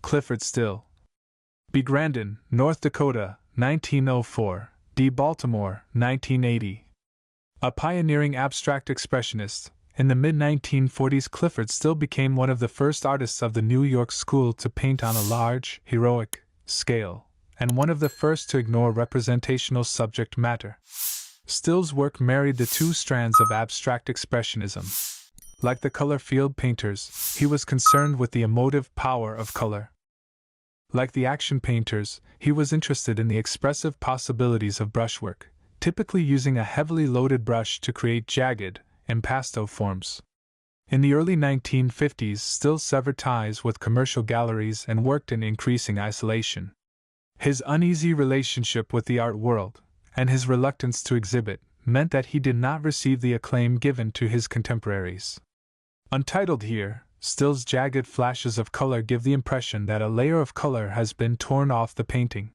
Clyfford Still. B. Grandin, North Dakota, 1904, D. Baltimore, 1980. A pioneering abstract expressionist, in the mid-1940s Clyfford Still became one of the first artists of the New York school to paint on a large, heroic scale, and one of the first to ignore representational subject matter. Still's work married the two strands of abstract expressionism. Like the color field painters, he was concerned with the emotive power of color. Like the action painters, he was interested in the expressive possibilities of brushwork, typically using a heavily loaded brush to create jagged, impasto forms. In the early 1950s, Still severed ties with commercial galleries and worked in increasing isolation. His uneasy relationship with the art world, and his reluctance to exhibit, meant that he did not receive the acclaim given to his contemporaries. Untitled here, Still's jagged flashes of color give the impression that a layer of color has been torn off the painting.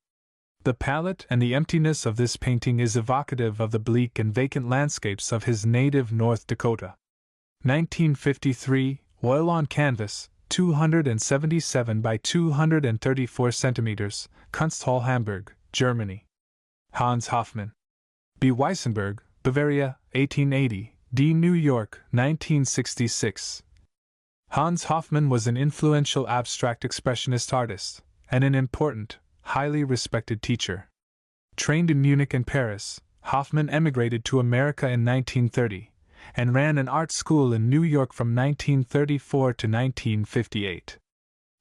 The palette and the emptiness of this painting is evocative of the bleak and vacant landscapes of his native North Dakota. 1953, oil on canvas, 277 by 234 centimeters, Kunsthalle, Hamburg, Germany. Hans Hofmann. B. Weissenberg, Bavaria, 1880, D. New York, 1966. Hans Hofmann was an influential abstract expressionist artist, and an important, highly respected teacher. Trained in Munich and Paris, Hofmann emigrated to America in 1930, and ran an art school in New York from 1934 to 1958.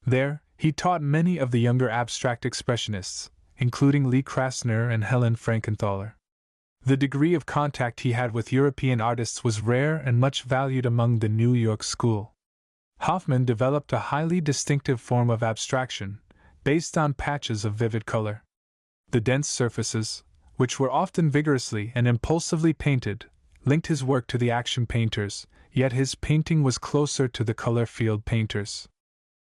There, he taught many of the younger abstract expressionists, including Lee Krasner and Helen Frankenthaler. The degree of contact he had with European artists was rare and much valued among the New York school. Hofmann developed a highly distinctive form of abstraction, based on patches of vivid color. The dense surfaces, which were often vigorously and impulsively painted, linked his work to the action painters, yet his painting was closer to the color field painters.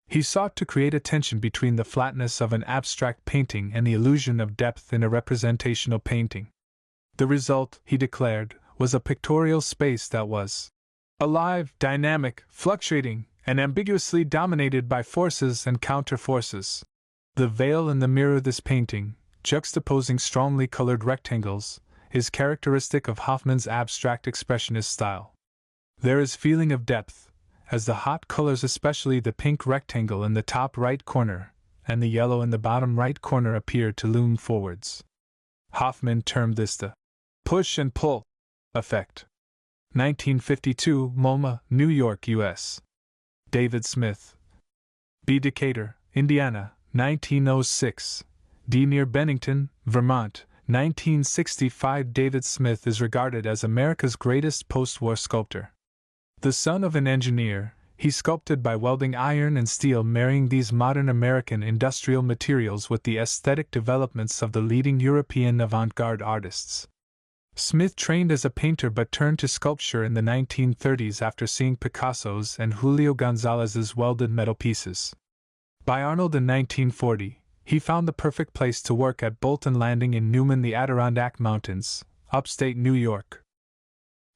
He sought to create a tension between the flatness of an abstract painting and the illusion of depth in a representational painting. The result, he declared, was a pictorial space that was alive, dynamic, fluctuating, and ambiguously dominated by forces and counter-forces. The veil and the mirror. This painting, juxtaposing strongly colored rectangles, is characteristic of Hofmann's abstract expressionist style. There is feeling of depth, as the hot colors, especially the pink rectangle in the top right corner, and the yellow in the bottom right corner, appear to loom forwards. Hofmann termed this the push and pull effect. 1952, MoMA, New York, U.S. David Smith. B. Decatur, Indiana, 1906. D. near Bennington, Vermont, 1965. David Smith is regarded as America's greatest post-war sculptor. The son of an engineer, he sculpted by welding iron and steel, marrying these modern American industrial materials with the aesthetic developments of the leading European avant-garde artists. Smith trained as a painter but turned to sculpture in the 1930s after seeing Picasso's and Julio Gonzalez's welded metal pieces. By Arnold in 1940, he found the perfect place to work at Bolton Landing in Newman, the Adirondack Mountains, upstate New York.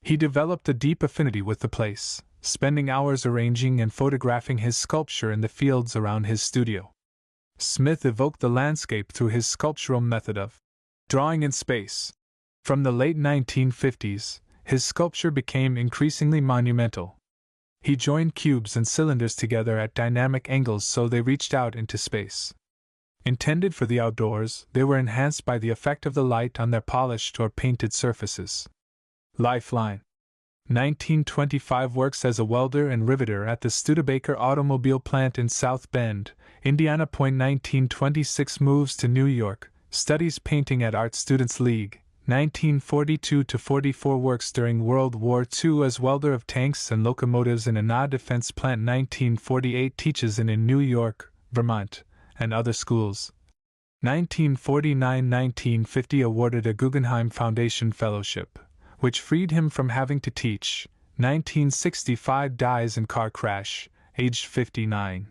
He developed a deep affinity with the place, spending hours arranging and photographing his sculpture in the fields around his studio. Smith evoked the landscape through his sculptural method of drawing in space. From the late 1950s, his sculpture became increasingly monumental. He joined cubes and cylinders together at dynamic angles so they reached out into space. Intended for the outdoors, they were enhanced by the effect of the light on their polished or painted surfaces. Lifeline. 1925 works as a welder and riveter at the Studebaker automobile plant in South Bend, Indiana. 1926 moves to New York, studies painting at Art Students League. 1942-44 works during World War II as welder of tanks and locomotives in a NA defense plant. 1948 teaches in New York, Vermont, and other schools. 1949-1950 awarded a Guggenheim Foundation Fellowship, which freed him from having to teach. 1965 dies in car crash, aged 59.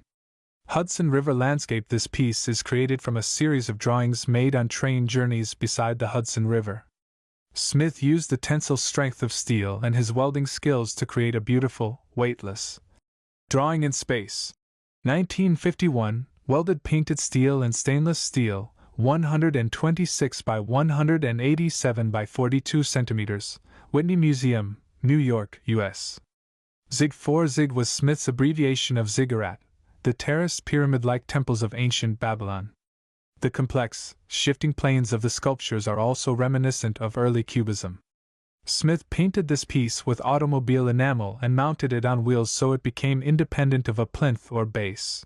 Hudson River Landscape. This piece is created from a series of drawings made on train journeys beside the Hudson River. Smith used the tensile strength of steel and his welding skills to create a beautiful, weightless drawing in space. 1951, welded painted steel and stainless steel, 126 by 187 by 42 centimeters, Whitney Museum, New York, U.S. Zig 4 Zig was Smith's abbreviation of ziggurat, the terraced pyramid-like temples of ancient Babylon. The complex, shifting planes of the sculptures are also reminiscent of early Cubism. Smith painted this piece with automobile enamel and mounted it on wheels so it became independent of a plinth or base.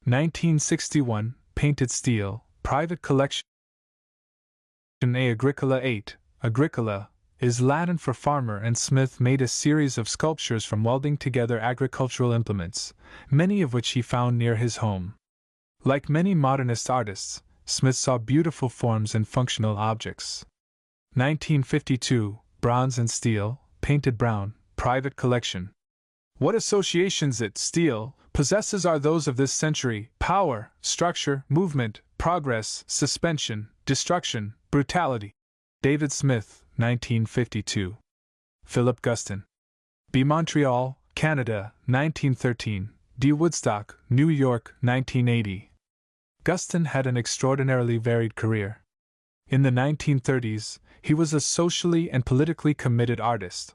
1961, Painted Steel, Private Collection A. Agricola 8. Agricola is Latin for farmer, and Smith made a series of sculptures from welding together agricultural implements, many of which he found near his home. Like many modernist artists, Smith saw beautiful forms in functional objects. 1952, Bronze and Steel, Painted Brown, Private Collection. What associations it, steel, possesses are those of this century: power, structure, movement, progress, suspension, destruction, brutality. David Smith, 1952. Philip Guston. B. Montreal, Canada, 1913. D. Woodstock, New York, 1980. Guston had an extraordinarily varied career. In the 1930s, he was a socially and politically committed artist.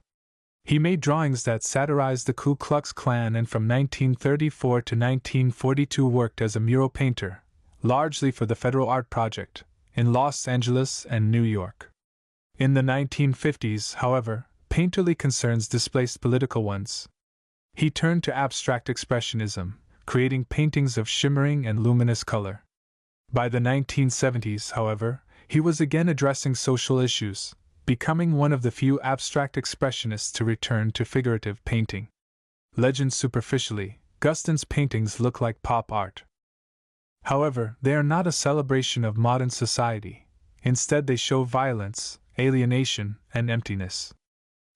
He made drawings that satirized the Ku Klux Klan, and from 1934 to 1942 worked as a mural painter, largely for the Federal Art Project, in Los Angeles and New York. In the 1950s, however, painterly concerns displaced political ones. He turned to abstract expressionism, creating paintings of shimmering and luminous color. By the 1970s, however, he was again addressing social issues, becoming one of the few abstract expressionists to return to figurative painting. Legend: superficially, Guston's paintings look like pop art. However, they are not a celebration of modern society. Instead, they show violence, alienation, and emptiness.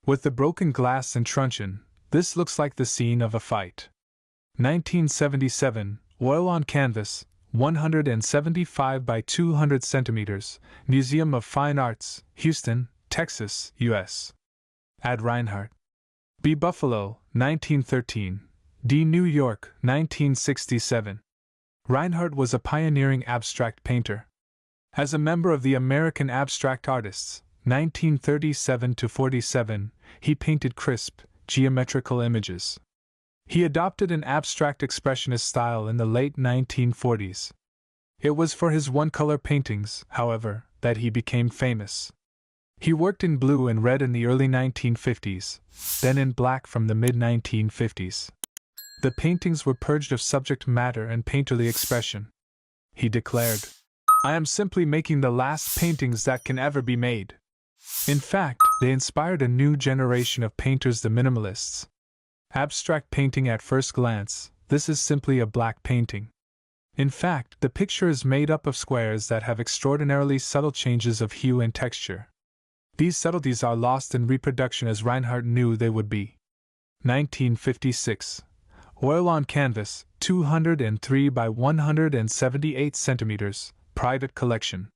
With the broken glass and truncheon, this looks like the scene of a fight. 1977, Oil on Canvas, 175 by 200 centimeters, Museum of Fine Arts, Houston, Texas, U.S. Ad. Reinhardt. B. Buffalo, 1913. D. New York, 1967. Reinhardt was a pioneering abstract painter. As a member of the American Abstract Artists, 1937–47, he painted crisp, geometrical images. He adopted an abstract expressionist style in the late 1940s. It was for his one-color paintings, however, that he became famous. He worked in blue and red in the early 1950s, then in black from the mid-1950s. The paintings were purged of subject matter and painterly expression. He declared, "I am simply making the last paintings that can ever be made." In fact, they inspired a new generation of painters, the minimalists. Abstract painting at first glance, this is simply a black painting. In fact, the picture is made up of squares that have extraordinarily subtle changes of hue and texture. These subtleties are lost in reproduction, as Reinhardt knew they would be. 1956. Oil on Canvas, 203 by 178 centimeters, Private Collection.